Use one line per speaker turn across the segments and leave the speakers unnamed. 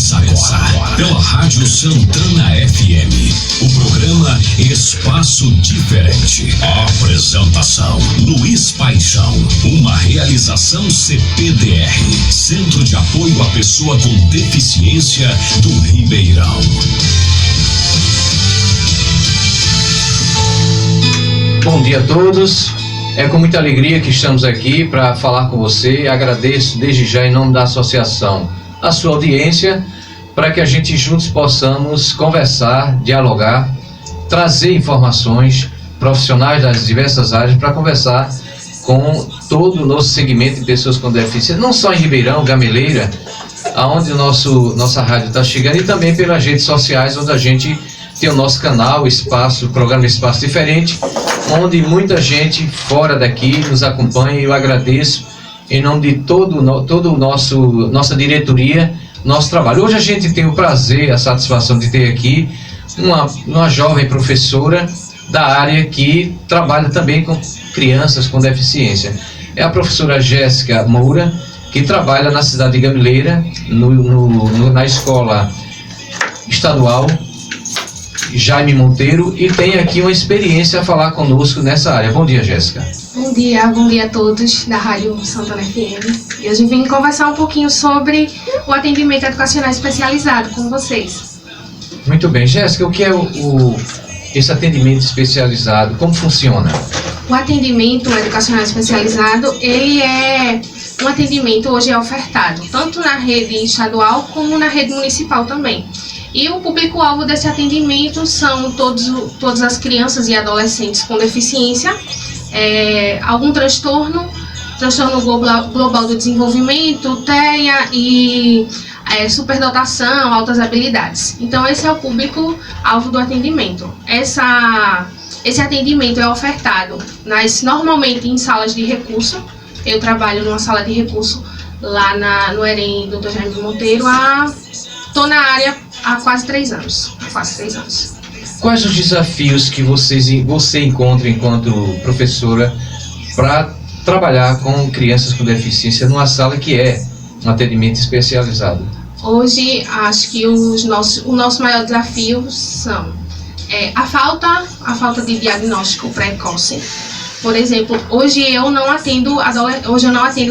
Começa agora, pela Rádio Santana FM, o programa Espaço Diferente. A apresentação: Luiz Paixão. Uma realização CPDR, Centro de Apoio à Pessoa com Deficiência do Ribeirão.
Bom dia a todos. É com muita alegria que estamos aqui para falar com você. Agradeço desde já em nome da associação a sua audiência, para que a gente juntos possamos conversar, dialogar, trazer informações, profissionais das diversas áreas para conversar com todo o nosso segmento de pessoas com deficiência, não só em Ribeirão, Gameleira, aonde nossa rádio está chegando, e também pelas redes sociais, onde a gente tem o nosso canal, o programa Espaço Diferente, onde muita gente fora daqui nos acompanha, e eu agradeço em nome de todo o nossa diretoria, nosso trabalho. Hoje a gente tem o prazer, a satisfação de ter aqui uma jovem professora da área que trabalha também com crianças com deficiência. É a professora Jéssica Moura, que trabalha na cidade de Gameleira, na escola estadual Jaime Monteiro, e tem aqui uma experiência a falar conosco nessa área. Bom dia, Jéssica.
Bom dia a todos da Rádio Santana FM. E hoje vim conversar um pouquinho sobre o atendimento educacional especializado com vocês.
Muito bem, Jéssica, o que é esse atendimento especializado? Como funciona?
O atendimento educacional especializado, ele é um atendimento hoje é ofertado tanto na rede estadual como na rede municipal também. E o público-alvo desse atendimento são todas as crianças e adolescentes com deficiência, algum transtorno global do desenvolvimento, TEA e superdotação, altas habilidades. Então esse é o público-alvo do atendimento. Esse atendimento é ofertado normalmente em salas de recurso. Eu trabalho numa sala de recurso lá no EREM Dr. Jaime Monteiro. Estou na área há quase 3 anos.
Quais os desafios que você encontra enquanto professora para trabalhar com crianças com deficiência numa sala que é um atendimento especializado?
Hoje, acho que o nosso maior desafio são a falta de diagnóstico precoce. Por exemplo, hoje eu não atendo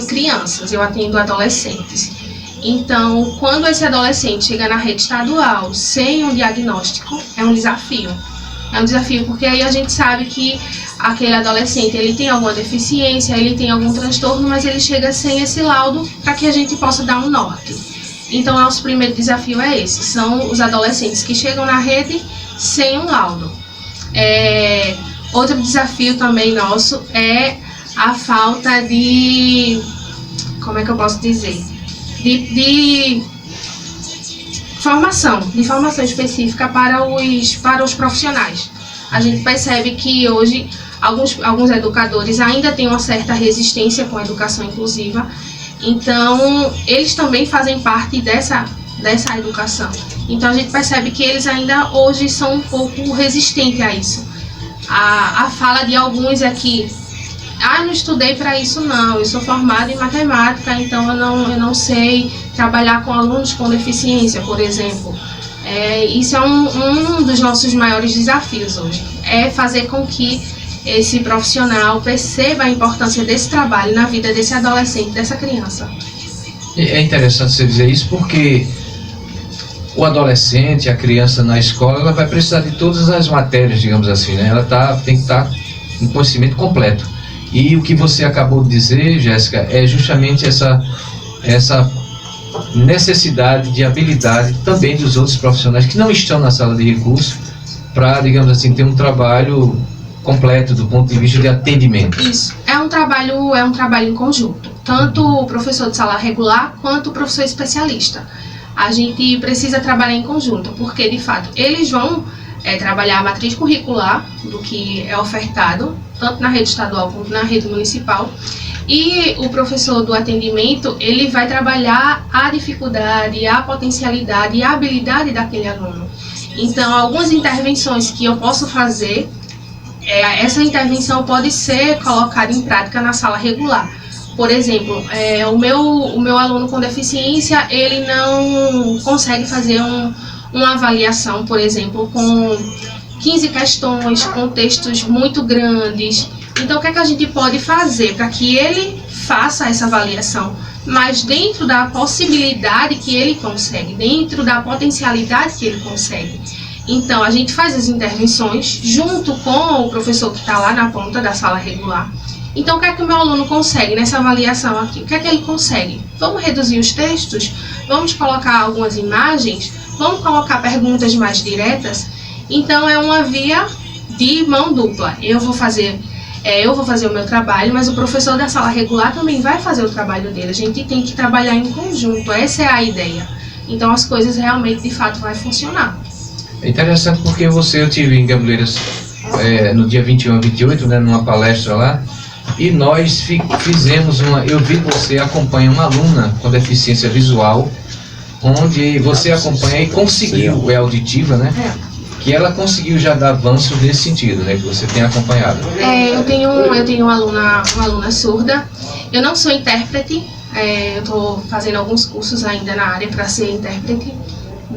crianças, eu atendo adolescentes. Então, quando esse adolescente chega na rede estadual sem um diagnóstico, é um desafio. É um desafio porque aí a gente sabe que aquele adolescente ele tem alguma deficiência, ele tem algum transtorno, mas ele chega sem esse laudo para que a gente possa dar um norte. Então, nosso primeiro desafio é esse, são os adolescentes que chegam na rede sem um laudo. Outro desafio também nosso é a falta de, como é que eu posso dizer? De formação específica para os profissionais. A gente percebe que hoje alguns educadores ainda têm uma certa resistência com a educação inclusiva, então eles também fazem parte dessa educação. Então a gente percebe que eles ainda hoje são um pouco resistentes a isso. A fala de alguns é que eu não estudei para isso não, eu sou formada em matemática, então eu não sei trabalhar com alunos com deficiência, por exemplo. Isso é um dos nossos maiores desafios hoje, é fazer com que esse profissional perceba a importância desse trabalho na vida desse adolescente, dessa criança.
É interessante você dizer isso porque o adolescente, a criança na escola, ela vai precisar de todas as matérias, digamos assim, né? Ela tem que estar em conhecimento completo. E o que você acabou de dizer, Jéssica, é justamente essa necessidade de habilidade também dos outros profissionais que não estão na sala de recurso para, digamos assim, ter um trabalho completo do ponto de vista de atendimento.
Isso, é um trabalho em conjunto, tanto o professor de sala regular quanto o professor especialista. A gente precisa trabalhar em conjunto, porque de fato eles vão trabalhar a matriz curricular do que é ofertado, tanto na rede estadual quanto na rede municipal, e o professor do atendimento, ele vai trabalhar a dificuldade, a potencialidade e a habilidade daquele aluno. Então, algumas intervenções que eu posso fazer, essa intervenção pode ser colocada em prática na sala regular, Por exemplo, o meu aluno com deficiência, ele não consegue fazer uma avaliação, por exemplo, com 15 questões, com textos muito grandes. Então, o que é que a gente pode fazer para que ele faça essa avaliação, mas dentro da possibilidade que ele consegue, dentro da potencialidade que ele consegue? Então, a gente faz as intervenções junto com o professor que está lá na ponta da sala regular. Então, o que é que o meu aluno consegue nessa avaliação aqui? O que é que ele consegue? Vamos reduzir os textos? Vamos colocar algumas imagens? Vamos colocar perguntas mais diretas? Então, é uma via de mão dupla. Eu vou fazer o meu trabalho, mas o professor da sala regular também vai fazer o trabalho dele. A gente tem que trabalhar em conjunto, essa é a ideia. Então, as coisas realmente, de fato, vai funcionar.
É interessante porque eu tive em Gameleiras no dia 21 e 28, né, numa palestra lá, e nós fizemos eu vi que você acompanha uma aluna com deficiência visual, onde você acompanha e conseguiu, auditiva, né? Que ela conseguiu já dar avanço nesse sentido, né? Que você tem acompanhado.
Eu tenho uma aluna surda. Eu não sou intérprete, eu estou fazendo alguns cursos ainda na área para ser intérprete,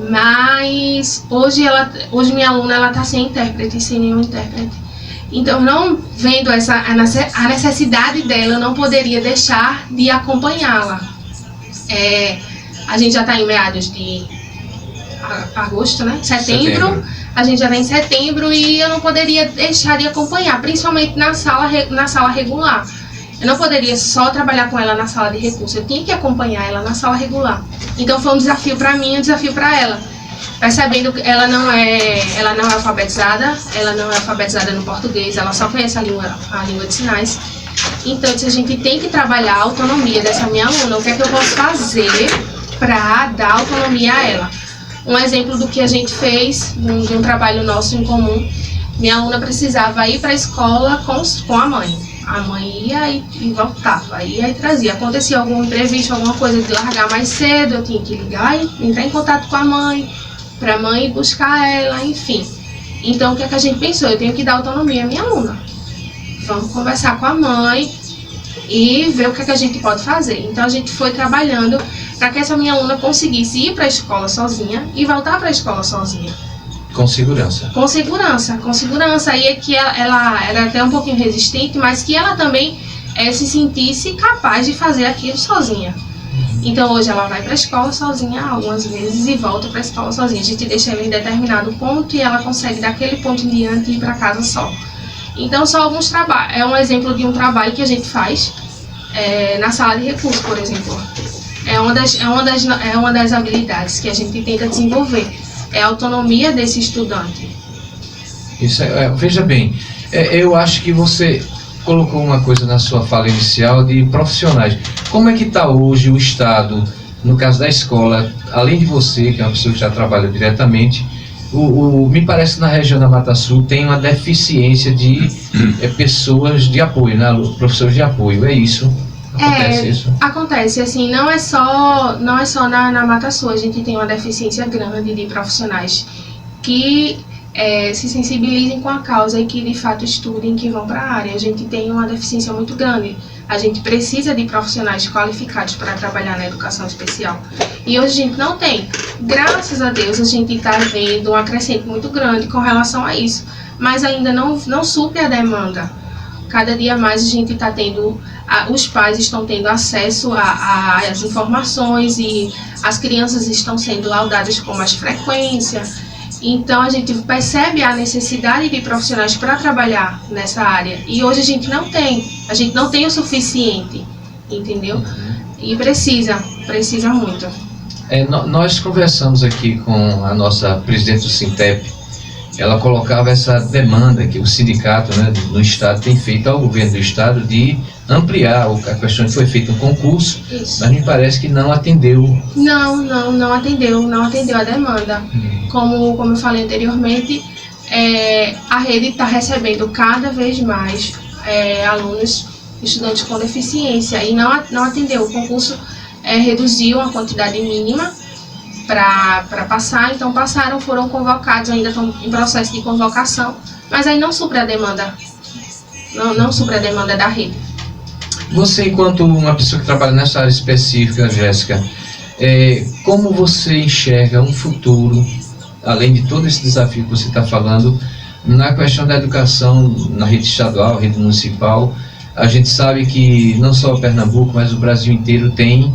mas hoje minha aluna está sem intérprete, sem nenhum intérprete. Então, não vendo a necessidade dela, eu não poderia deixar de acompanhá-la. A gente já está em meados de agosto, né? Setembro. A gente já está em setembro e eu não poderia deixar de acompanhar, principalmente na sala regular. Eu não poderia só trabalhar com ela na sala de recurso, eu tinha que acompanhar ela na sala regular. Então foi um desafio para mim e um desafio para ela. Percebendo que ela não é alfabetizada, no português, ela só conhece a língua de sinais. Então, a gente tem que trabalhar a autonomia dessa minha aluna. O que é que eu posso fazer para dar autonomia a ela? Um exemplo do que a gente fez, de um trabalho nosso em comum, minha aluna precisava ir para a escola com a mãe. A mãe ia e voltava, ia e trazia. Acontecia algum imprevisto, alguma coisa de largar mais cedo, eu tinha que ligar e entrar em contato com a mãe, para a mãe ir buscar ela, enfim. Então, o que é que a gente pensou? Eu tenho que dar autonomia à minha aluna. Vamos conversar com a mãe e ver o que é que a gente pode fazer. Então, a gente foi trabalhando para que essa minha aluna conseguisse ir para a escola sozinha e voltar para a escola sozinha.
Com segurança.
Com segurança. E é que ela era até um pouquinho resistente, mas que ela também se sentisse capaz de fazer aquilo sozinha. Então, hoje ela vai para a escola sozinha algumas vezes e volta para a escola sozinha. A gente deixa ela em determinado ponto e ela consegue daquele ponto em diante ir para casa só. Então, só alguns trabalhos. É um exemplo de um trabalho que a gente faz na sala de recursos, por exemplo. É uma das habilidades que a gente tenta desenvolver. É a autonomia desse estudante.
Isso veja bem, eu acho que você colocou uma coisa na sua fala inicial de profissionais. Como é que está hoje o Estado, no caso da escola, além de você, que é uma pessoa que já trabalha diretamente, me parece que na região da Mata Sul tem uma deficiência de pessoas de apoio, né? Professores de apoio, é isso? Acontece isso?
Acontece, assim, não é só na Mata Sul, a gente tem uma deficiência grande de profissionais que se sensibilizem com a causa e que de fato estudem, que vão para a área. A gente tem uma deficiência muito grande, a gente precisa de profissionais qualificados para trabalhar na educação especial. E hoje a gente não tem. Graças a Deus a gente está vendo um acrescento muito grande com relação a isso, mas ainda não supre a demanda. Cada dia mais a gente está tendo, os pais estão tendo acesso às informações e as crianças estão sendo laudadas com mais frequência. Então a gente percebe a necessidade de profissionais para trabalhar nessa área. E hoje a gente não tem o suficiente, entendeu? E precisa muito.
Nós conversamos aqui com a nossa presidente do Sintep. Ela colocava essa demanda que o sindicato, né, no estado tem feito ao governo do estado de ampliar a questão que foi feito um concurso. Isso. Mas me parece que não atendeu. Não atendeu a demanda. Como eu falei anteriormente, a rede está recebendo cada vez mais alunos, estudantes com deficiência e não atendeu. O concurso reduziu a quantidade mínima para passar, então foram convocados, ainda estão em processo de convocação, mas aí não supre a demanda, não supre a demanda da rede. Você, enquanto uma pessoa que trabalha nessa área específica, Jéssica, como você enxerga um futuro, além de todo esse desafio que você está falando, na questão da educação na rede estadual, rede municipal? A gente sabe que não só Pernambuco, mas o Brasil inteiro tem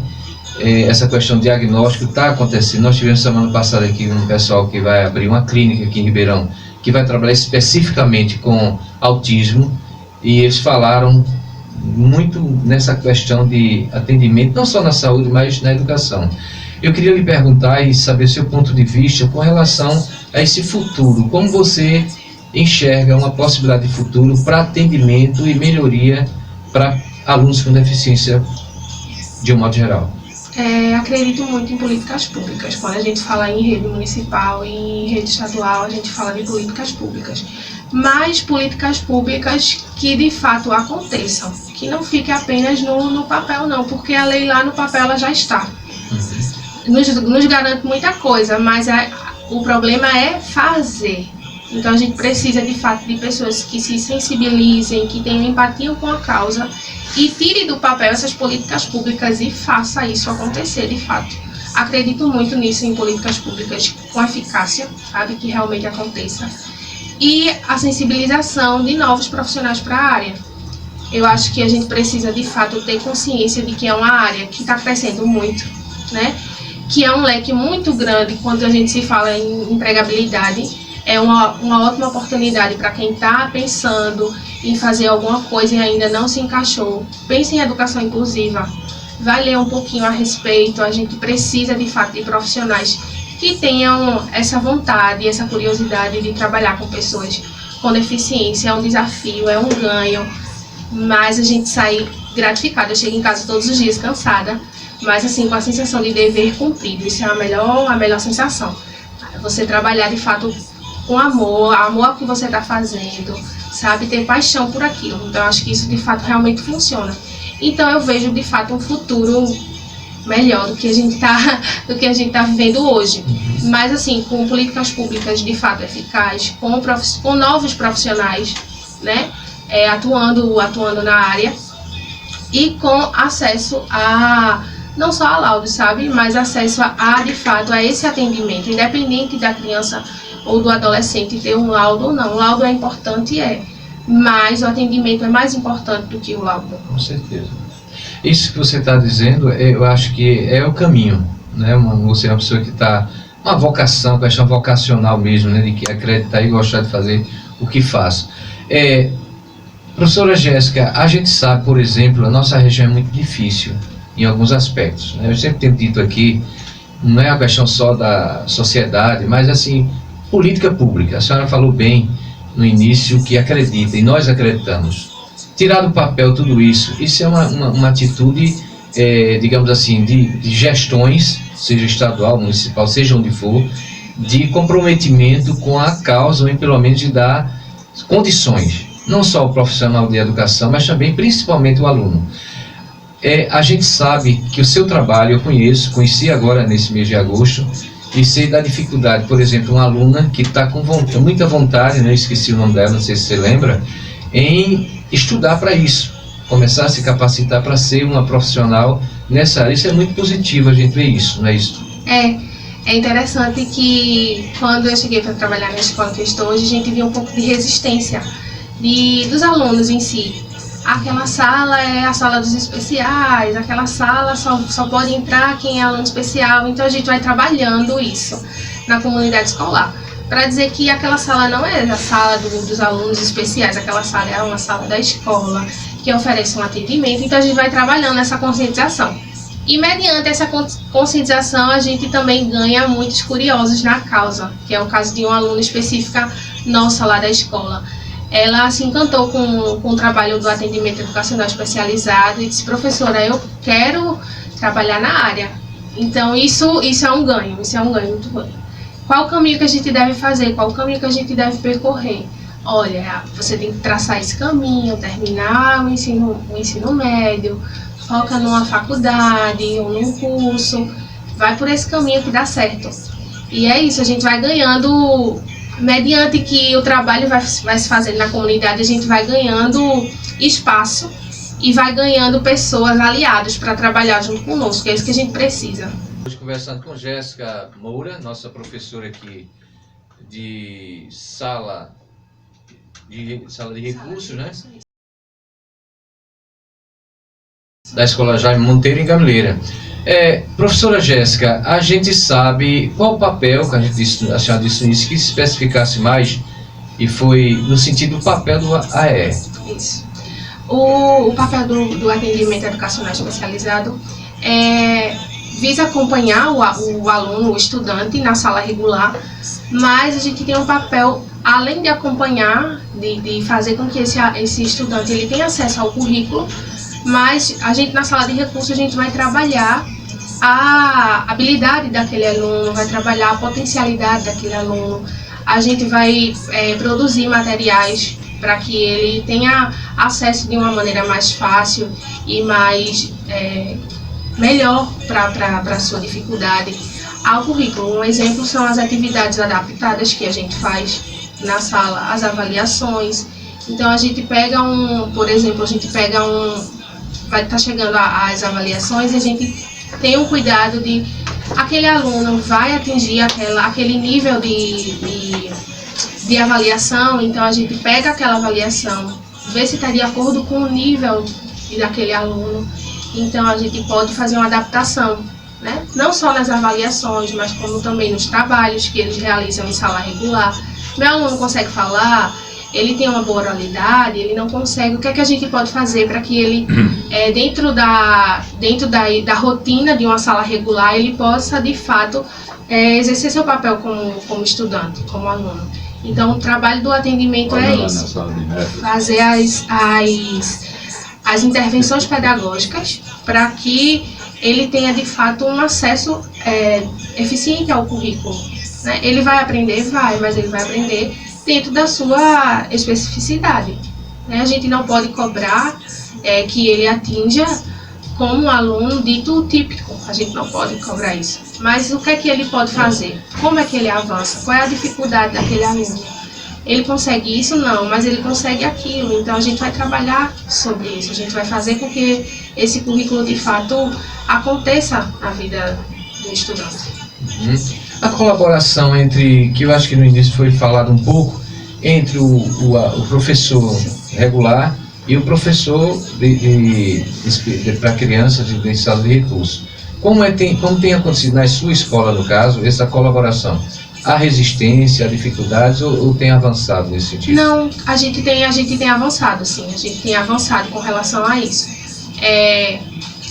essa questão de diagnóstico, está acontecendo. Nós tivemos semana passada aqui um pessoal que vai abrir uma clínica aqui em Ribeirão, que vai trabalhar especificamente com autismo, e eles falaram muito nessa questão de atendimento, não só na saúde, mas na educação. Eu queria lhe perguntar e saber seu ponto de vista com relação a esse futuro. Como você enxerga uma possibilidade de futuro para atendimento e melhoria para alunos com deficiência de um modo geral?
Acredito muito em políticas públicas. Quando a gente fala em rede municipal e em rede estadual, a gente fala de políticas públicas. Mas políticas públicas que de fato aconteçam, que não fique apenas no papel não, porque a lei lá no papel ela já está. Nos garante muita coisa, mas o problema é fazer. Então a gente precisa de fato de pessoas que se sensibilizem, que tenham empatia com a causa e tire do papel essas políticas públicas e faça isso acontecer de fato. Acredito muito nisso, em políticas públicas com eficácia, sabe, que realmente aconteça. E a sensibilização de novos profissionais para a área. Eu acho que a gente precisa de fato ter consciência de que é uma área que está crescendo muito, né? Que é um leque muito grande quando a gente se fala em empregabilidade. É uma ótima oportunidade para quem está pensando em fazer alguma coisa e ainda não se encaixou. Pense em educação inclusiva, vai ler um pouquinho a respeito. A gente precisa de fato de profissionais que tenham essa vontade, essa curiosidade de trabalhar com pessoas com deficiência. É um desafio, é um ganho, mas a gente sai gratificada. Eu chego em casa todos os dias cansada, mas assim com a sensação de dever cumprido. Isso é a melhor sensação. Você trabalhar de fato com amor ao que você está fazendo, sabe, ter paixão por aquilo. Então eu acho que isso de fato realmente funciona. Então eu vejo de fato um futuro melhor do que a gente tá vivendo hoje. Mas assim, com políticas públicas de fato eficazes, com novos profissionais, né, atuando na área e com acesso a não só a laudo, sabe, mas acesso de fato a esse atendimento, independente da criança ou do adolescente ter um laudo ou não. O laudo é importante, mas o atendimento é mais importante do que o laudo.
Com certeza. Isso que você está dizendo, eu acho que é o caminho, né? Você é uma pessoa que está, uma vocação, questão vocacional mesmo, né? De que acreditar e gostar de fazer o que faz. Professora Jéssica, a gente sabe, por exemplo, a nossa região é muito difícil em alguns aspectos, né? Eu sempre tenho dito aqui, não é uma questão só da sociedade, mas assim, política pública. A senhora falou bem no início que acredita, e nós acreditamos. Tirar do papel tudo isso é uma atitude, digamos assim, de gestões, seja estadual, municipal, seja onde for, de comprometimento com a causa, ou pelo menos de dar condições, não só o profissional de educação, mas também, principalmente, o aluno. A gente sabe que o seu trabalho, eu conheci agora nesse mês de agosto, e sei da dificuldade. Por exemplo, uma aluna que está com muita vontade, né, esqueci o nome dela, não sei se você lembra, em estudar para isso, começar a se capacitar para ser uma profissional nessa área. Isso é muito positivo, a gente vê isso, não é isso?
É interessante que quando eu cheguei para trabalhar na escola que eu estou hoje, a gente viu um pouco de resistência dos alunos em si. Aquela sala é a sala dos especiais, aquela sala só pode entrar quem é aluno especial. Então a gente vai trabalhando isso na comunidade escolar, para dizer que aquela sala não é a sala dos alunos especiais, aquela sala é uma sala da escola, que oferece um atendimento. Então a gente vai trabalhando essa conscientização. E mediante essa conscientização a gente também ganha muitos curiosos na causa, que é o caso de uma aluna específica nossa lá da escola. Ela se encantou com o trabalho do atendimento educacional especializado e disse: professora, eu quero trabalhar na área. Então isso é um ganho muito bom. Qual o caminho que a gente deve fazer? Qual o caminho que a gente deve percorrer? Olha, você tem que traçar esse caminho, terminar o ensino médio, foca numa faculdade ou num curso, vai por esse caminho que dá certo. E é isso, a gente vai ganhando, mediante que o trabalho vai se fazendo na comunidade, a gente vai ganhando espaço e vai ganhando pessoas aliadas para trabalhar junto conosco, que é isso que a gente precisa.
Hoje conversando com Jéssica Moura, nossa professora aqui de sala de recursos, né? Da Escola Jaime Monteiro, em Gameleira. Professora Jéssica, a gente sabe qual o papel, que a senhora disse no início, que se especificasse mais, e foi no sentido do papel do AE.
Isso. O papel do atendimento educacional especializado visa acompanhar o aluno, o estudante, na sala regular, mas a gente tem um papel, além de acompanhar, de fazer com que esse estudante ele tenha acesso ao currículo, mas a gente, na sala de recursos, a gente vai trabalhar a habilidade daquele aluno, vai trabalhar a potencialidade daquele aluno, a gente vai produzir materiais para que ele tenha acesso de uma maneira mais fácil e mais melhor para a sua dificuldade ao currículo. Um exemplo são as atividades adaptadas que a gente faz na sala, as avaliações. Então a gente pega por exemplo, vai estar chegando às avaliações e a gente tem um cuidado de aquele aluno vai atingir aquele nível de avaliação, então a gente pega aquela avaliação, vê se está de acordo com o nível daquele aluno, então a gente pode fazer uma adaptação, né? Não só nas avaliações, mas como também nos trabalhos que eles realizam em sala regular. Meu aluno consegue falar, ele tem uma boa oralidade, ele não consegue, o que é que a gente pode fazer para que ele, dentro da rotina de uma sala regular, ele possa, de fato, exercer seu papel como estudante, como aluno. Então, o trabalho do atendimento é isso, fazer as intervenções pedagógicas para que ele tenha, de fato, um acesso eficiente ao currículo, né? Ele vai aprender? Vai, mas ele vai aprender dentro da sua especificidade, né? A gente não pode cobrar que ele atinja como um aluno dito típico, a gente não pode cobrar isso. Mas o que é que ele pode fazer? Como é que ele avança? Qual é a dificuldade daquele aluno? Ele consegue isso? Não, mas ele consegue aquilo. Então a gente vai trabalhar sobre isso, a gente vai fazer com que esse currículo de fato aconteça na vida do estudante.
A colaboração entre, que eu acho que no início foi falado um pouco, entre o professor regular e o professor para crianças de sala de recursos. Como tem acontecido na sua escola, no caso, essa colaboração? Há resistência, há dificuldades ou tem avançado nesse sentido?
Não, a gente tem avançado, sim, a gente tem avançado com relação a isso.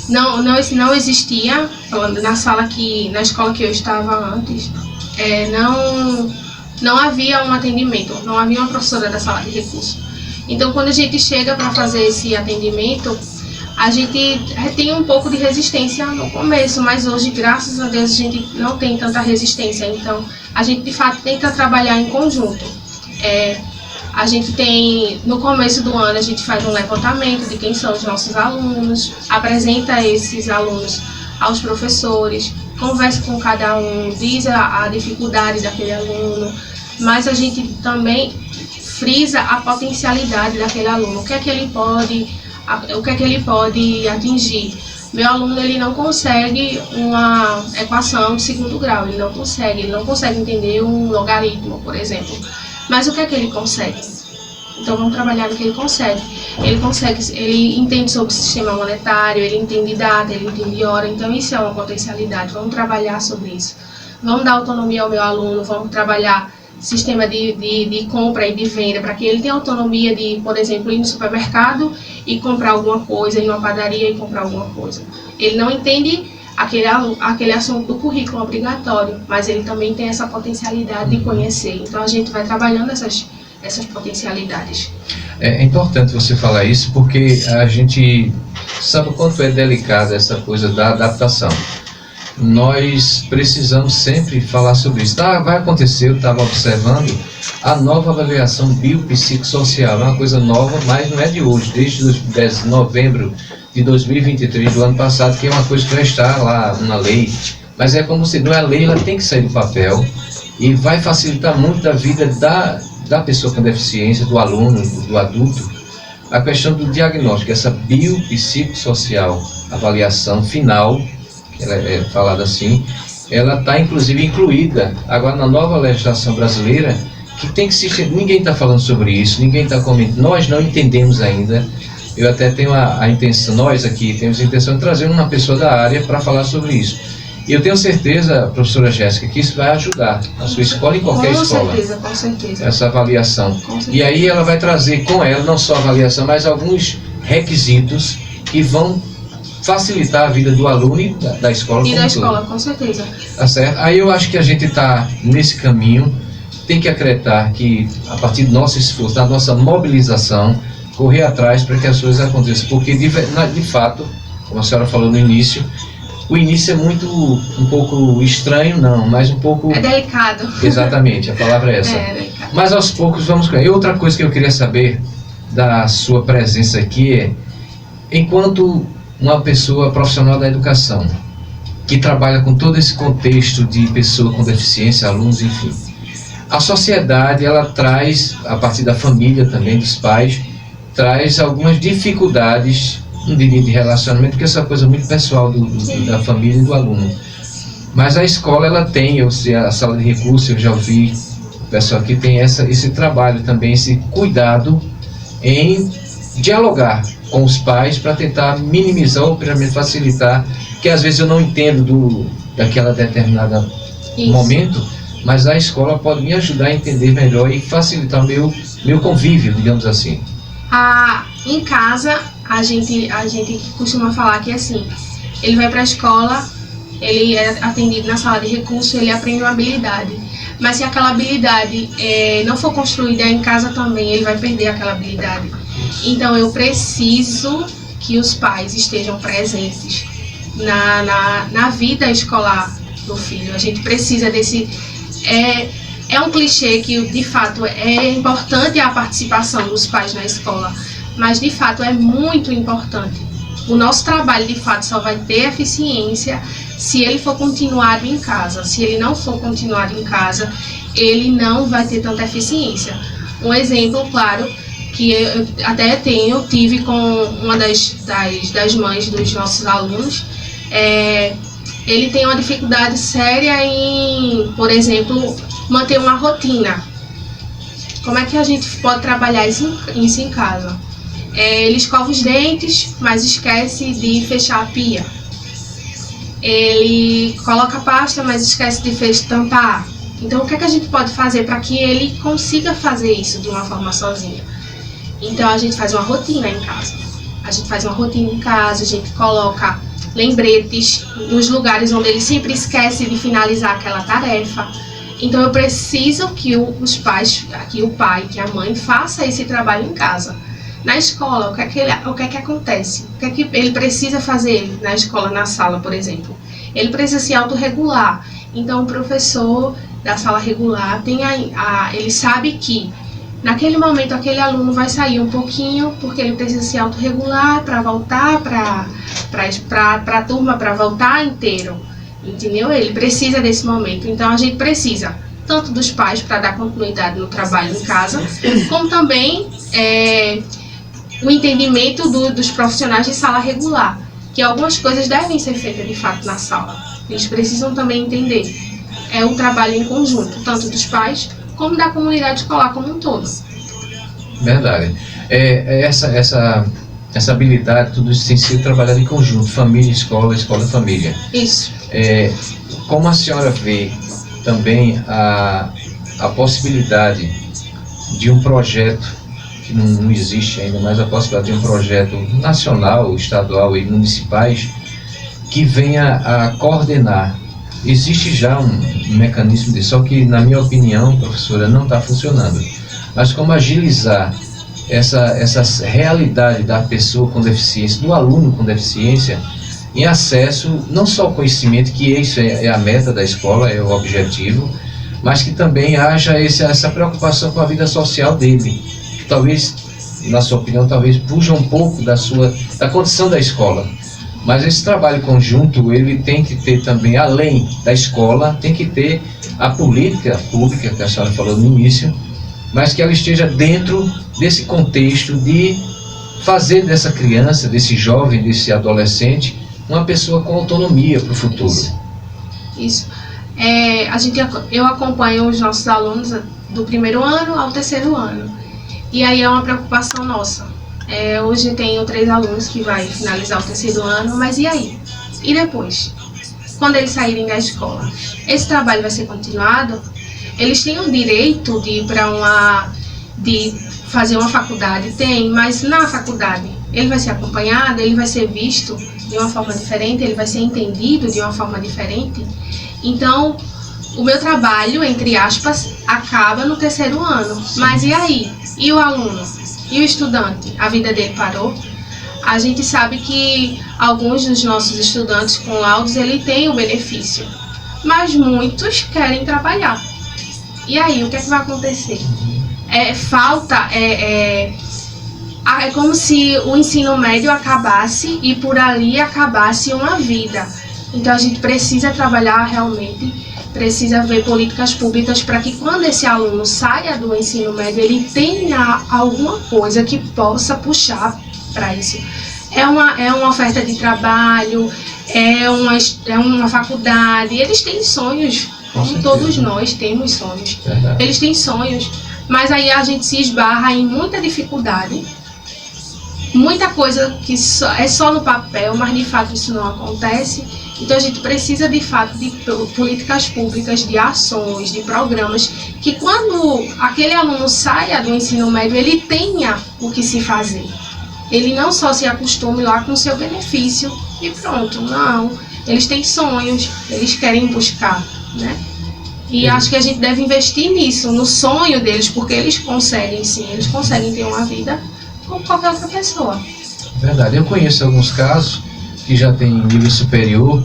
Não existia, falando na escola que eu estava antes, não havia um atendimento, não havia uma professora da sala de recursos. Então, quando a gente chega para fazer esse atendimento, a gente tem um pouco de resistência no começo, mas hoje, graças a Deus, a gente não tem tanta resistência. Então, a gente, de fato, tenta trabalhar em conjunto. A gente tem, no começo do ano, a gente faz um levantamento de quem são os nossos alunos, apresenta esses alunos aos professores, conversa com cada um, diz a dificuldade daquele aluno, mas a gente também frisa a potencialidade daquele aluno, o que é que ele pode atingir. Meu aluno, ele não consegue uma equação de segundo grau, ele não consegue entender um logaritmo, por exemplo. Mas o que é que ele consegue? Então vamos trabalhar no que ele consegue. Ele entende sobre o sistema monetário, ele entende data, ele entende hora, então isso é uma potencialidade. Vamos trabalhar sobre isso. Vamos dar autonomia ao meu aluno, vamos trabalhar sistema de compra e de venda, para que ele tenha autonomia de, por exemplo, ir no supermercado e comprar alguma coisa, ir numa padaria e comprar alguma coisa. Ele não entende aquele assunto do currículo obrigatório, mas ele também tem essa potencialidade de conhecer. Então a gente vai trabalhando essas potencialidades.
É importante você falar isso, porque a gente sabe o quanto é delicada essa coisa da adaptação. Nós precisamos sempre falar sobre isso. Vai acontecer, eu estava observando a nova avaliação biopsicossocial, é uma coisa nova, mas não é de hoje, desde novembro de 2023, do ano passado, que é uma coisa que já está lá na lei, mas é como se não é lei, ela tem que sair do papel e vai facilitar muito a vida da pessoa com deficiência, do aluno, do adulto, a questão do diagnóstico, essa biopsicossocial, avaliação final, ela é falada assim, ela está inclusive incluída agora na nova legislação brasileira, que tem que se... Ninguém está falando sobre isso, ninguém está comentando, nós não entendemos ainda. Eu até tenho a intenção, nós aqui temos a intenção de trazer uma pessoa da área para falar sobre isso. E eu tenho certeza, professora Jéssica, que isso vai ajudar a sua escola, em qualquer escola.
Com certeza.
Essa avaliação. E aí ela vai trazer com ela, não só a avaliação, mas alguns requisitos que vão facilitar a vida do aluno e da escola.
E da escola, com certeza.
Tá certo? Aí eu acho que a gente está nesse caminho, tem que acreditar que, a partir do nosso esforço, da nossa mobilização, correr atrás para que as coisas aconteçam. Porque, de fato, como a senhora falou no início, o início é um pouco estranho, não, mas um pouco...
É delicado.
Exatamente, a palavra é essa.
É delicado.
Mas aos poucos vamos... E outra coisa que eu queria saber da sua presença aqui é, enquanto uma pessoa profissional da educação, que trabalha com todo esse contexto de pessoa com deficiência, alunos, enfim, a sociedade, ela traz, a partir da família também, dos pais, traz algumas dificuldades, não diria de relacionamento, porque essa é uma coisa muito pessoal da família e do aluno. Mas a escola, ela tem, a sala de recursos, eu já ouvi o pessoal aqui, tem esse trabalho também, esse cuidado em dialogar com os pais para tentar minimizar ou primeiramente facilitar, que às vezes eu não entendo daquela determinada momento, mas a escola pode me ajudar a entender melhor e facilitar o meu convívio, digamos assim.
Em casa, a gente costuma falar que assim, ele vai para a escola, ele é atendido na sala de recursos, ele aprende uma habilidade. Mas se aquela habilidade não for construída em casa também, ele vai perder aquela habilidade. Então eu preciso que os pais estejam presentes na vida escolar do filho. A gente precisa desse... É um clichê que, de fato, é importante a participação dos pais na escola, mas, de fato, é muito importante. O nosso trabalho, de fato, só vai ter eficiência se ele for continuado em casa. Se ele não for continuado em casa, ele não vai ter tanta eficiência. Um exemplo, claro, que eu até tive com uma das mães dos nossos alunos. Ele tem uma dificuldade séria em, por exemplo, manter uma rotina. Como é que a gente pode trabalhar isso em casa? Ele escova os dentes, mas esquece de fechar a pia. Ele coloca a pasta, mas esquece de tampar. Então, o que é que a gente pode fazer para que ele consiga fazer isso de uma forma sozinha? Então, a gente faz uma rotina em casa. A gente coloca lembretes nos lugares onde ele sempre esquece de finalizar aquela tarefa. Então eu preciso que os pais, que o pai, que a mãe faça esse trabalho em casa. Na escola, o que é que acontece? O que é que ele precisa fazer na escola, na sala, por exemplo? Ele precisa se autorregular. Então o professor da sala regular ele sabe que naquele momento aquele aluno vai sair um pouquinho, porque ele precisa se autorregular para voltar para a turma, para voltar inteiro. Entendeu? Ele precisa desse momento. Então a gente precisa tanto dos pais para dar continuidade no trabalho em casa, como também o entendimento dos profissionais de sala regular, que algumas coisas devem ser feitas de fato na sala. Eles precisam também entender. É um trabalho em conjunto, tanto dos pais como da comunidade escolar como um todo.
Verdade. Essa habilidade, tudo isso tem sido trabalhado em conjunto, família, escola, família.
Isso.
Como a senhora vê também a possibilidade de um projeto, que não existe ainda, mas a possibilidade de um projeto nacional, estadual e municipais, que venha a coordenar. Existe já um mecanismo disso, só que, na minha opinião, professora, não está funcionando. Mas como agilizar essa realidade da pessoa com deficiência, do aluno com deficiência, em acesso não só ao conhecimento, que isso é a meta da escola, é o objetivo, mas que também haja essa preocupação com a vida social dele, que talvez, na sua opinião, talvez fuja um pouco da condição da escola. Mas esse trabalho conjunto, ele tem que ter também, além da escola, tem que ter a política pública, que a senhora falou no início, mas que ela esteja dentro desse contexto de fazer dessa criança, desse jovem, desse adolescente, uma pessoa com autonomia para o futuro.
Isso. Eu acompanho os nossos alunos do primeiro ano ao terceiro ano. E aí é uma preocupação nossa. Hoje tenho 3 alunos que vai finalizar o terceiro ano, mas e aí? E depois? Quando eles saírem da escola? Esse trabalho vai ser continuado? Eles têm o direito de ir de fazer uma faculdade? Tem, mas na faculdade ele vai ser acompanhado, ele vai ser visto de uma forma diferente, ele vai ser entendido de uma forma diferente. Então, o meu trabalho, entre aspas, acaba no terceiro ano. Mas e aí? E o aluno? E o estudante? A vida dele parou? A gente sabe que alguns dos nossos estudantes com laudos, ele tem o benefício, mas muitos querem trabalhar. E aí, o que é que vai acontecer? É como se o ensino médio acabasse e por ali acabasse uma vida. Então a gente precisa trabalhar realmente, precisa ver políticas públicas para que quando esse aluno saia do ensino médio, ele tenha alguma coisa que possa puxar para isso. É uma oferta de trabalho, é uma faculdade, eles têm sonhos, como todos nós temos sonhos.
Verdade.
Eles têm sonhos, mas aí a gente se esbarra em muita dificuldade, muita coisa que é só no papel, mas de fato isso não acontece. Então a gente precisa de fato de políticas públicas, de ações, de programas, que quando aquele aluno saia do ensino médio, ele tenha o que se fazer. Ele não só se acostume lá com o seu benefício e pronto, não. Eles têm sonhos, eles querem buscar, né? E acho que a gente deve investir nisso, no sonho deles, porque eles conseguem sim, eles conseguem ter uma vida como qualquer outra pessoa.
Verdade, eu conheço alguns casos que já têm nível superior,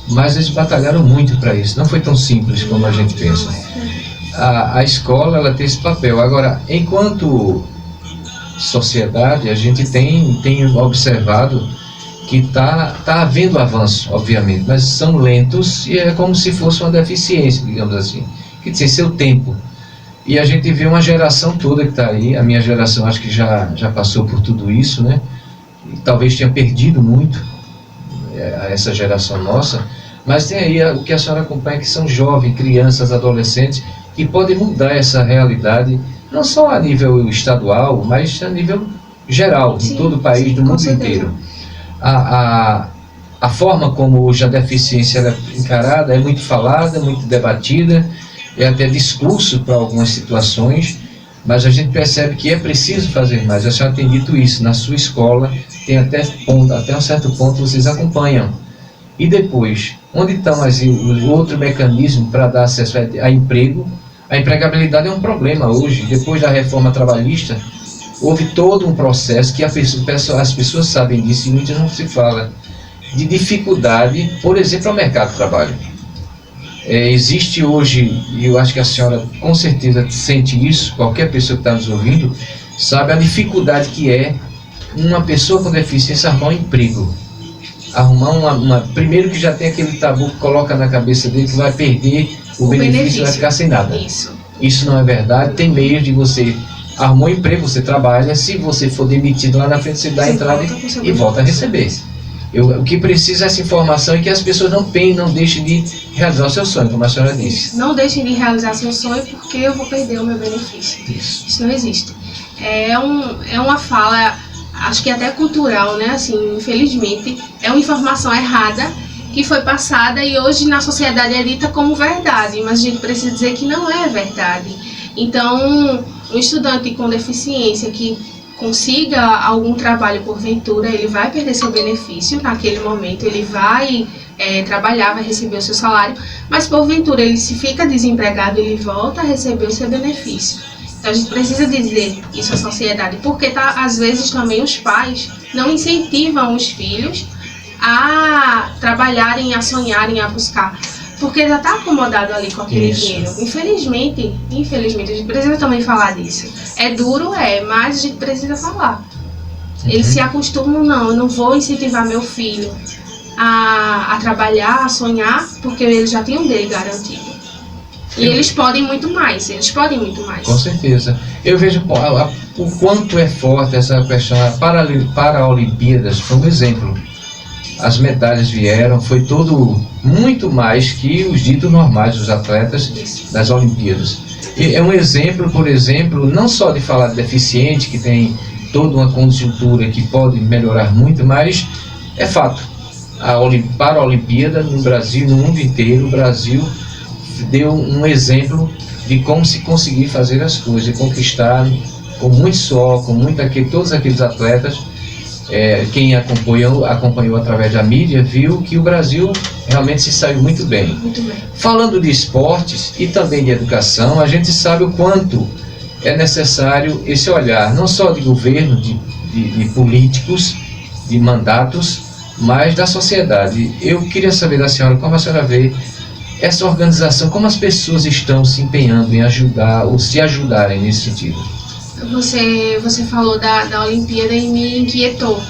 mas eles batalharam muito para isso, não foi tão simples como a gente pensa. A escola, ela tem esse papel. Agora, enquanto sociedade, a gente tem observado que está havendo avanço, obviamente, mas são lentos e é como se fosse uma deficiência, digamos assim, que tem seu tempo. E a gente vê uma geração toda que está aí, a minha geração acho que já passou por tudo isso, né? E talvez tenha perdido muito essa geração nossa, mas tem aí o que a senhora acompanha, que são jovens, crianças, adolescentes, que podem mudar essa realidade, não só a nível estadual, mas a nível geral, em todo o país, do mundo inteiro. A forma como hoje a deficiência é encarada é muito falada, muito debatida, é até discurso para algumas situações, mas a gente percebe que é preciso fazer mais. A senhora tem dito isso, na sua escola, tem até um certo ponto vocês acompanham. E depois, onde estão o outro mecanismo para dar acesso a emprego? A empregabilidade é um problema hoje. Depois da reforma trabalhista, houve todo um processo que as pessoas sabem disso e muitas não se fala, de dificuldade, por exemplo, ao mercado de trabalho. Existe hoje, e eu acho que a senhora com certeza sente isso, qualquer pessoa que está nos ouvindo, sabe a dificuldade que é uma pessoa com deficiência arrumar um emprego. Arrumar primeiro que já tem aquele tabu que coloca na cabeça dele que vai perder o benefício e vai ficar sem nada. Isso não é verdade, tem meios de você arrumar um emprego, você trabalha, se você for demitido lá na frente, você dá a entrada e volta a receber. O que precisa é essa informação e que as pessoas não deixem de realizar o seu sonho, como a senhora disse.
Não deixem de realizar seu sonho porque eu vou perder o meu benefício. Isso não existe. É uma fala, acho que até cultural, né? Assim, infelizmente, é uma informação errada que foi passada e hoje na sociedade é dita como verdade, mas a gente precisa dizer que não é verdade. Então, um estudante com deficiência que consiga algum trabalho porventura, ele vai perder seu benefício naquele momento, ele vai trabalhar, vai receber o seu salário, mas porventura ele se fica desempregado, ele volta a receber o seu benefício. Então a gente precisa dizer isso à sociedade, porque às vezes também os pais não incentivam os filhos a trabalharem, a sonharem, a buscar, porque já está acomodado ali com aquele dinheiro. Infelizmente, a gente precisa também falar disso. É duro, mas a gente precisa falar. Eles se acostumam, eu não vou incentivar meu filho a trabalhar, a sonhar, porque ele já tem um dele garantido. E eles podem muito mais, eles podem muito mais.
Com certeza. Eu vejo o quanto é forte essa questão. A Paralimpíadas foi um exemplo. As medalhas vieram, foi todo muito mais que os ditos normais dos atletas das Olimpíadas. E é um exemplo, por exemplo, não só de falar de deficiente, que tem toda uma conjuntura que pode melhorar muito, mas é fato. A Paralimpíada no Brasil, no mundo inteiro, o Brasil deu um exemplo de como se conseguir fazer as coisas e conquistar com muito suor, com todos aqueles atletas. Quem acompanhou através da mídia viu que o Brasil realmente se saiu muito bem.
Muito bem.
Falando de esportes e também de educação, a gente sabe o quanto é necessário esse olhar, não só de governo, de políticos, de mandatos, mas da sociedade. Eu queria saber da senhora como a senhora vê essa organização, como as pessoas estão se empenhando em ajudar ou se ajudarem nesse sentido.
Você falou da Olimpíada e me inquietou,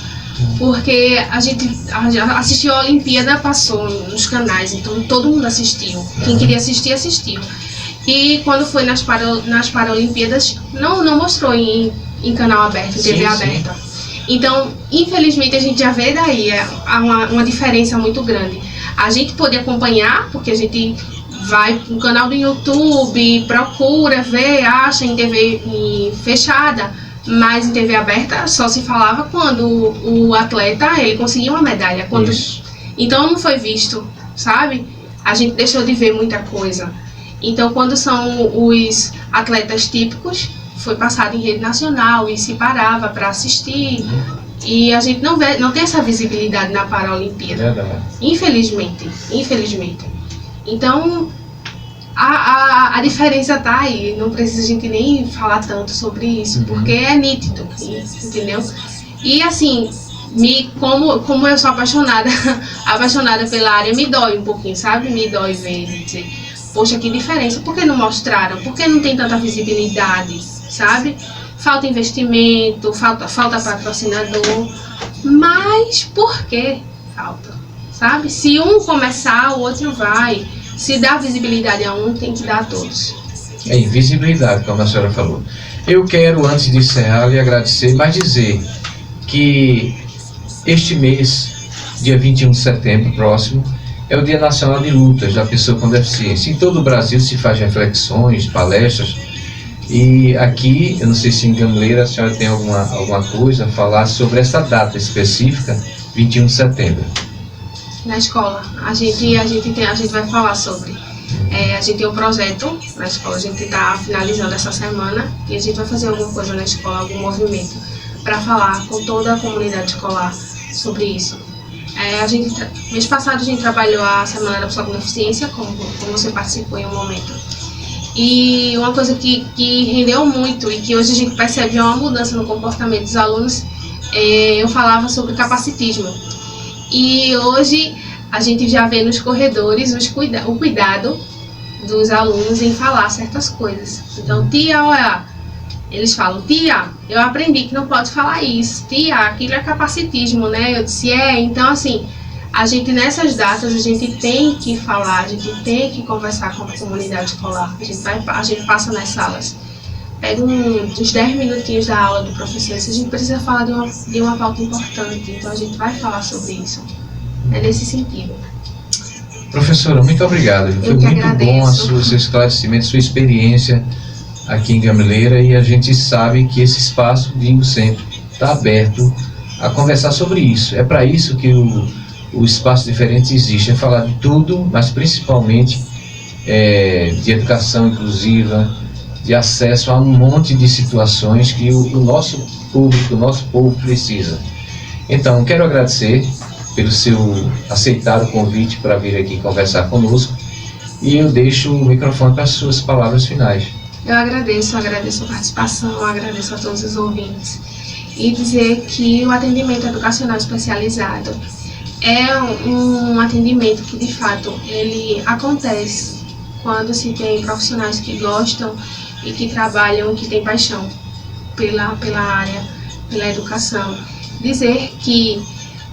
porque a gente assistiu a Olimpíada, passou nos canais, então todo mundo assistiu. Quem queria assistir, assistiu. E quando foi nas Paralimpíadas, não mostrou em canal aberto, em TV aberta. Então, infelizmente, a gente já vê daí uma diferença muito grande. A gente pôde acompanhar, porque a gente vai no canal do YouTube, procura, vê, acha em TV fechada, mas em TV aberta só se falava quando o atleta ele conseguia uma medalha. Então não foi visto, sabe? A gente deixou de ver muita coisa. Então quando são os atletas típicos, foi passado em rede nacional e se parava para assistir. E a gente não tem essa visibilidade na Paralimpíada. Infelizmente. Então, a diferença tá aí, não precisa a gente nem falar tanto sobre isso, porque é nítido, entendeu? E assim, como eu sou apaixonada pela área, me dói um pouquinho, sabe? Me dói ver, dizer, poxa, que diferença, por que não mostraram? Por que não tem tanta visibilidade, sabe? Falta investimento, falta patrocinador, mas por que falta, sabe? Se um começar, o outro vai. Se dá visibilidade a um, tem que dar a todos.
É invisibilidade, como a senhora falou. Eu quero, antes de encerrar, lhe agradecer, mas dizer que este mês, dia 21 de setembro próximo, é o Dia Nacional de Lutas da Pessoa com Deficiência. Em todo o Brasil se faz reflexões, palestras, e aqui, eu não sei se em Gameleira a senhora tem alguma coisa a falar sobre essa data específica, 21 de setembro.
Na escola, a gente vai falar sobre. A gente tem um projeto na escola, a gente está finalizando essa semana e a gente vai fazer alguma coisa na escola, algum movimento, para falar com toda a comunidade escolar sobre isso. Mês passado a gente trabalhou a Semana da Pessoa com Deficiência, como você participou em um momento. E uma coisa que rendeu muito e que hoje a gente percebe uma mudança no comportamento dos alunos, eu falava sobre capacitismo. E hoje a gente já vê nos corredores o cuidado dos alunos em falar certas coisas. Então, tia, olha, eles falam, tia, eu aprendi que não pode falar isso. Tia, aquilo é capacitismo, né? Eu disse, então assim, a gente nessas datas, a gente tem que falar, a gente tem que conversar com a comunidade escolar. A gente passa nas salas, pega uns 10 minutinhos da aula do professor, se a gente precisa falar de uma pauta importante, então a gente vai falar sobre isso. É nesse sentido.
Professora, muito obrigado. Foi muito bom o seu esclarecimento, sua experiência aqui em Gameleira, e a gente sabe que esse espaço, digo sempre, está aberto a conversar sobre isso. É para isso que o Espaço Diferente existe, é falar de tudo, mas principalmente de educação inclusiva, de acesso a um monte de situações que o nosso público, o nosso povo precisa. Então, quero agradecer pelo seu aceitar o convite para vir aqui conversar conosco, e eu deixo o microfone para as suas palavras finais.
Eu agradeço a participação, agradeço a todos os ouvintes, e dizer que o atendimento educacional especializado é um atendimento que, de fato, ele acontece quando se tem profissionais que gostam e que trabalham e que têm paixão pela área, pela educação. Dizer que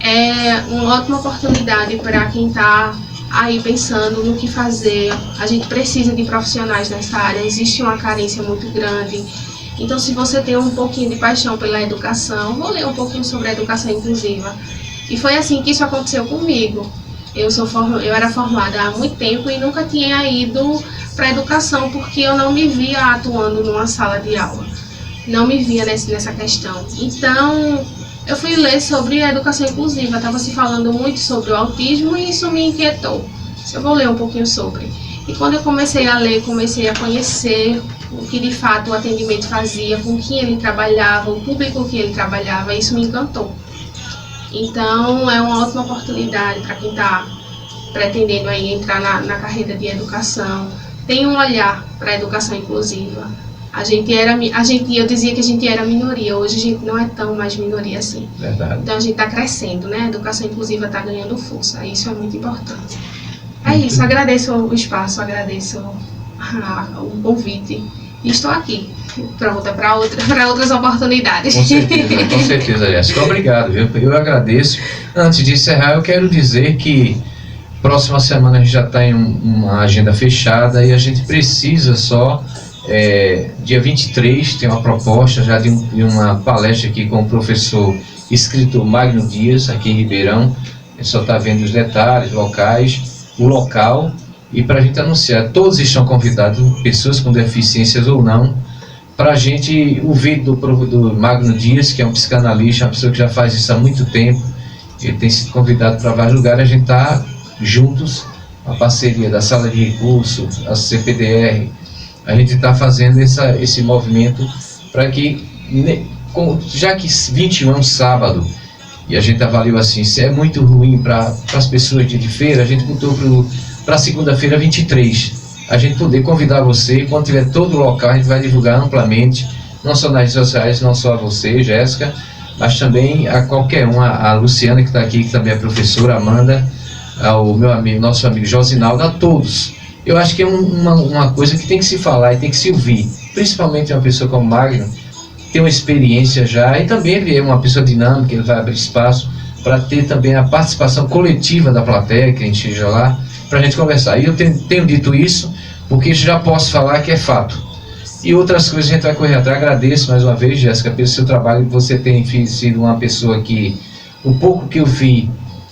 é uma ótima oportunidade para quem está aí pensando no que fazer. A gente precisa de profissionais nessa área, existe uma carência muito grande. Então, se você tem um pouquinho de paixão pela educação, vou ler um pouquinho sobre a educação inclusiva. E foi assim que isso aconteceu comigo. Eu era formada há muito tempo e nunca tinha ido para a educação porque eu não me via atuando numa sala de aula. Não me via nessa questão. Então, eu fui ler sobre a educação inclusiva. Estava se falando muito sobre o autismo e isso me inquietou. Eu vou ler um pouquinho sobre. E quando eu comecei a ler, comecei a conhecer o que de fato o atendimento fazia, com quem ele trabalhava, o público que ele trabalhava, isso me encantou. Então, é uma ótima oportunidade para quem está pretendendo aí entrar na carreira de educação. Tem um olhar para a educação inclusiva. Eu dizia que a gente era minoria, hoje a gente não é tão mais minoria assim.
Verdade.
Então, a gente está crescendo, né? A educação inclusiva está ganhando força, isso é muito importante. É isso, agradeço o espaço, agradeço o convite e estou aqui. Pronta para outras oportunidades.
Com certeza, Jéssica. Obrigado, viu? Eu agradeço. Antes de encerrar, eu quero dizer que próxima semana a gente já está em uma agenda fechada e a gente precisa só, dia 23, tem uma proposta já de uma palestra aqui com o professor escritor Magno Dias, aqui em Ribeirão. Ele só está vendo os detalhes, locais, o local, e para a gente anunciar. Todos estão convidados, pessoas com deficiências ou não, para a gente ouvir do Magno Dias, que é um psicanalista, uma pessoa que já faz isso há muito tempo. Ele tem sido convidado para vários lugares. A gente está juntos, a parceria da Sala de Recursos, a CPDR, a gente está fazendo esse movimento para que, já que 21 é um sábado, e a gente avaliou assim, se é muito ruim para as pessoas de feira, a gente botou para segunda-feira 23, a gente poder convidar você. Quando tiver todo o local, a gente vai divulgar amplamente, não só nas redes sociais, não só a você, Jéssica, mas também a qualquer um, a Luciana que está aqui, que também é professora, a Amanda, ao meu amigo, nosso amigo Josinaldo, a todos. Eu acho que é uma coisa que tem que se falar e tem que se ouvir, principalmente uma pessoa como Magno, que tem uma experiência já, e também ele é uma pessoa dinâmica, ele vai abrir espaço para ter também a participação coletiva da plateia, que a gente esteja lá, para a gente conversar. E eu tenho dito isso porque já posso falar que é fato. E outras coisas a gente vai correr atrás. Agradeço mais uma vez, Jéssica, pelo seu trabalho. Você tem sido uma pessoa que, o pouco que eu vi,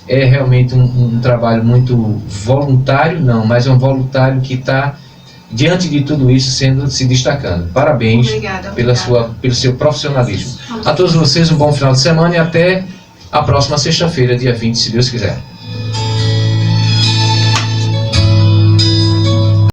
é realmente um trabalho muito voluntário, mas é um voluntário que está, diante de tudo isso, se destacando. Parabéns.
Obrigada.
Pelo seu profissionalismo. A todos vocês, um bom final de semana e até a próxima sexta-feira, dia 20, se Deus quiser.